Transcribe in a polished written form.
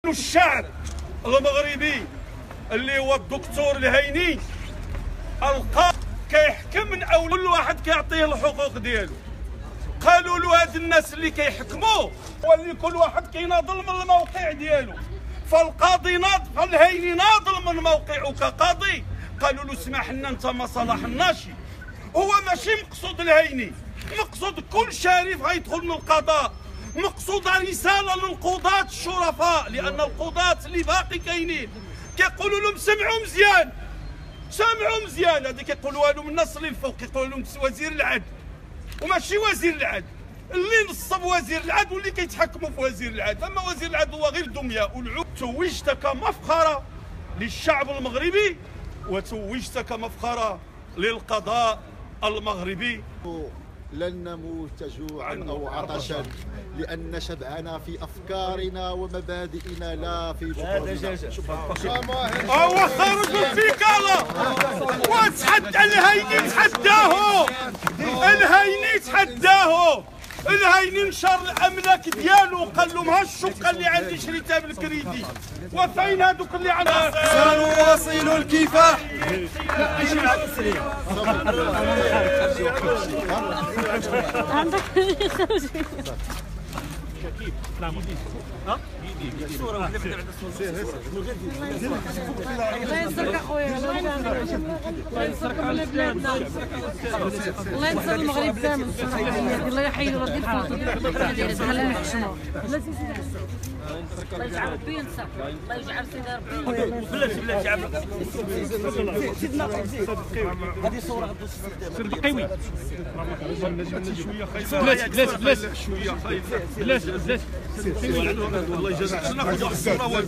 الشعب المغربي اللي هو الدكتور الهيني القى كيحكم من اول كل واحد كيعطيه الحقوق ديالو. قالوا له هاد الناس اللي كيحكموا واللي كل واحد كيناضل من الموقع ديالو، فالقاضي ناضل، فالهيني ناضل من موقعه كقاضي. قالوا له اسمح لنا انت ما صالحناش. هو ماشي مقصود الهيني، مقصود كل شريف غيدخل من القضاء، مقصود رساله للقضاة الشرفاء، لان القضاة اللي باقي كاينين كيقولوا لهم سمعوا مزيان، سمعوا مزيان. هذا كيقولوها لهم الناس اللي الفوق، كيقولوا لهم وزير العدل وماشي وزير العدل، اللي نصب وزير العدل واللي كيتحكموا في وزير العدل. اما وزير العدل هو غير دميه والعود. توجت كمفخره للشعب المغربي وتوجت كمفخره للقضاء المغربي. لن نموت جوعا او عطشا لان شبعنا في افكارنا ومبادئنا لا في بطوننا. هو خرجوا فيك الله وتحدى الهيني، تحداه الهيني، تحداه الهيني. نشر الاملاك ديالو قال لهم ها الشقه اللي عندي شريتها بالكريدي، وفين هذوك اللي عندها؟ سنواصل الكفاح. الله ينصرك اخويا، الله ينصرك على بلادنا، الله ينصر المغرب كامل. الله يحيي ورد الفلوس وديال الحدود ديال الحشمه. الله يجعل ربي ينصر، الله يجعل سيدي ربي بلاتي عبد سيدنا هذه صوره غدوز سير بقيوي. بلاتي شويه خايفه، بلاتي الله يجازيك. ناخذ واحد الصوره.